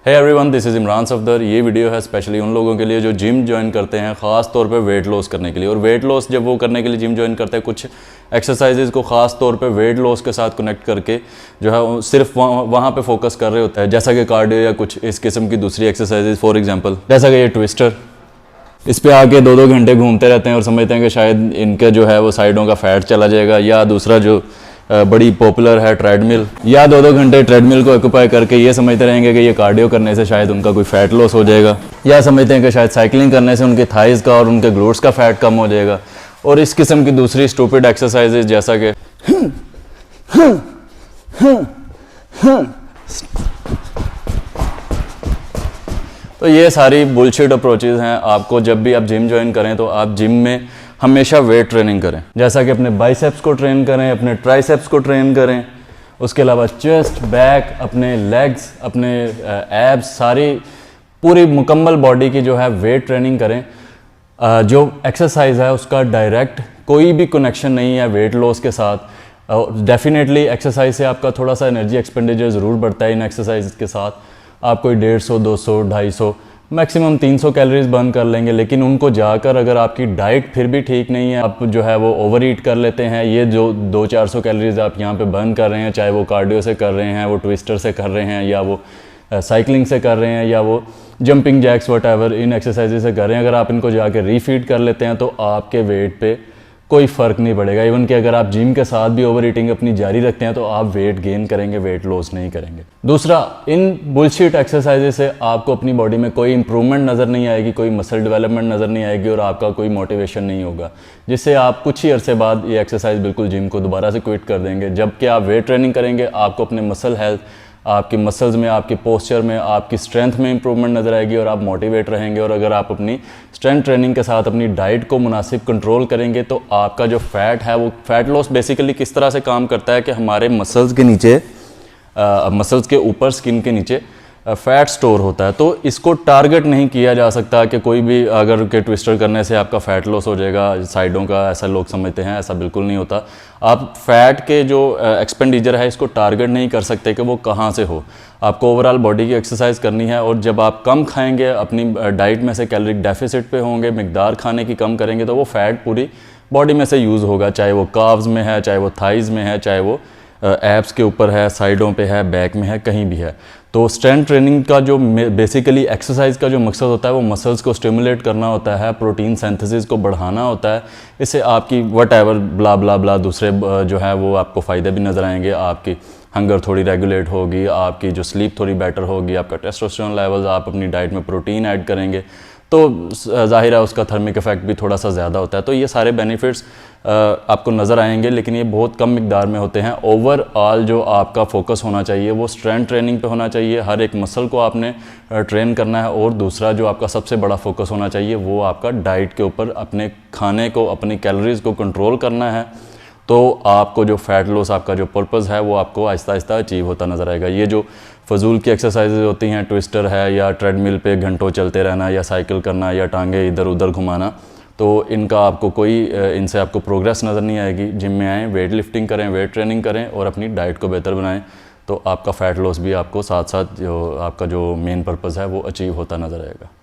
Hey everyone, this is Imran Safdar. ये video है specially उन लोगों के लिए जो जिम ज्वाइन करते हैं, ख़ास तौर पे वेट लॉस करने के लिए। और वेट लॉस जब वो करने के लिए जिम ज्वाइन करते हैं, कुछ एक्सरसाइजेज को ख़ास तौर पे वेट लॉस के साथ कनेक्ट करके जो है वो सिर्फ वहाँ पे फोकस कर रहे होते हैं, जैसा कि कार्डियो या कुछ इस किस्म की दूसरी एक्सरसाइजेज। फॉर एग्जांपल जैसा कि ये ट्विस्टर, इस पे आके 2-2 घंटे घूमते रहते हैं और समझते हैं कि शायद इनके जो है वो साइडों का फैट चला जाएगा। या दूसरा जो बड़ी पॉपुलर है ट्रेडमिल, या 2-2 घंटे ट्रेडमिल को ऑक्यूपाई करके ये समझते रहेंगे कि ये कार्डियो करने से शायद उनका कोई फैट लॉस हो जाएगा, या समझते हैं कि शायद साइकिलिंग करने से उनके थाइज़ का और उनके ग्लूट्स का फैट कम हो जाएगा। और इस किस्म की दूसरी स्टूपिड एक्सरसाइजेज जैसा कि तो ये सारी बुलशिट अप्रोचेज़ हैं। आपको जब भी आप जिम ज्वाइन करें तो आप जिम में हमेशा वेट ट्रेनिंग करें, जैसा कि अपने बाइसेप्स को ट्रेन करें, अपने ट्राइसेप्स को ट्रेन करें, उसके अलावा चेस्ट, बैक, अपने लेग्स, अपने एब्स, सारी पूरी मुकम्मल बॉडी की जो है वेट ट्रेनिंग करें। जो एक्सरसाइज है उसका डायरेक्ट कोई भी कनेक्शन नहीं है वेट लॉस के साथ। डेफिनेटली एक्सरसाइज से आपका थोड़ा सा एनर्जी एक्सपेंडिचर ज़रूर बढ़ता है। इन एक्सरसाइज के साथ आप कोई 150, 200, 250 मैक्सिमम 300 कैलोरीज बर्न कर लेंगे, लेकिन उनको जाकर अगर आपकी डाइट फिर भी ठीक नहीं है, आप जो है वो ओवर ईट कर लेते हैं, ये जो 200-400 कैलोरीज आप यहाँ पे बर्न कर रहे हैं, चाहे वो कार्डियो से कर रहे हैं, वो ट्विस्टर से कर रहे हैं, या वो साइकिलिंग से कर रहे हैं, या वो jumping jacks what in exercises से कर रहे हैं, अगर आप इनको जाकर रीफीड कर लेते हैं तो आपके वेट पे कोई फ़र्क नहीं पड़ेगा। इवन कि अगर आप जिम के साथ भी ओवर ईटिंग अपनी जारी रखते हैं तो आप वेट गेन करेंगे, वेट लॉस नहीं करेंगे। दूसरा, इन बुलशिट एक्सरसाइजेज से आपको अपनी बॉडी में कोई इंप्रूवमेंट नज़र नहीं आएगी, कोई मसल डेवलपमेंट नज़र नहीं आएगी और आपका कोई मोटिवेशन नहीं होगा, जिससे आप कुछ ही अरसे बाद ये एक्सरसाइज बिल्कुल जिम को दोबारा से क्विट कर देंगे। जबकि आप वेट ट्रेनिंग करेंगे, आपको अपने मसल हेल्थ, आपकी मसल्स में, आपकी पोस्चर में, आपकी स्ट्रेंथ में इंप्रूवमेंट नज़र आएगी और आप मोटिवेट रहेंगे। और अगर आप अपनी स्ट्रेंथ ट्रेनिंग के साथ अपनी डाइट को मुनासिब कंट्रोल करेंगे तो आपका जो फैट है, वो फैट लॉस बेसिकली किस तरह से काम करता है कि हमारे मसल्स के नीचे, मसल्स के ऊपर, स्किन के नीचे फैट स्टोर होता है। तो इसको टारगेट नहीं किया जा सकता कि कोई भी अगर के ट्विस्टर करने से आपका फ़ैट लॉस हो जाएगा साइडों का, ऐसा लोग समझते हैं। ऐसा बिल्कुल नहीं होता। आप फैट के जो एक्सपेंडिचर है इसको टारगेट नहीं कर सकते कि वो कहाँ से हो। आपको ओवरऑल बॉडी की एक्सरसाइज करनी है और जब आप कम खाएंगे, अपनी डाइट में से कैलोरिक डेफिसिट पे होंगे, मिकदार खाने की कम करेंगे, तो वो फैट पूरी बॉडी में से यूज़ होगा, चाहे वो काव्स में है, चाहे वो थाइज़ में है, चाहे वो एब्स के ऊपर है, साइडों पे है, बैक में है, कहीं भी है। तो स्ट्रेंथ ट्रेनिंग का जो बेसिकली एक्सरसाइज का जो मकसद होता है वो मसल्स को स्टिमुलेट करना होता है, प्रोटीन सिंथेसिस को बढ़ाना होता है। इससे आपकी वट एवर ब्ला ब्ला ब्ला दूसरे जो है वो आपको फ़ायदे भी नज़र आएंगे। आपकी हंगर थोड़ी रेगुलेट होगी, आपकी जो स्लीप थोड़ी बेटर होगी, आपका टेस्टोस्टेरोन लेवल्स, आप अपनी डाइट में प्रोटीन ऐड करेंगे तो ज़ाहिर है उसका थर्मिक इफेक्ट भी थोड़ा सा ज़्यादा होता है। तो ये सारे बेनिफिट्स आपको नज़र आएंगे, लेकिन ये बहुत कम मिकदार में होते हैं। ओवरऑल जो आपका फोकस होना चाहिए वो स्ट्रेंथ ट्रेनिंग पे होना चाहिए। हर एक मसल को आपने ट्रेन करना है। और दूसरा जो आपका सबसे बड़ा फोकस होना चाहिए वो आपका डाइट के ऊपर, अपने खाने को, अपनी कैलोरीज़ को कंट्रोल करना है। तो आपको जो फैट लॉस, आपका जो पर्पज़ है वो आपको आहिस्ता आहिस्ता अचीव होता नज़र आएगा। ये जो फजूल की एक्सरसाइजेज होती हैं, ट्विस्टर है या ट्रेडमिल पे घंटों चलते रहना, या साइकिल करना, या टांगे इधर उधर घुमाना, तो इनका आपको कोई इनसे आपको प्रोग्रेस नज़र नहीं आएगी। जिम में आएँ, वेट लिफ्टिंग करें, वेट ट्रेनिंग करें और अपनी डाइट को बेहतर बनाएं, तो आपका फ़ैट लॉस भी आपको साथ साथ जो आपका जो मेन पर्पज़ है वो अचीव होता नज़र आएगा।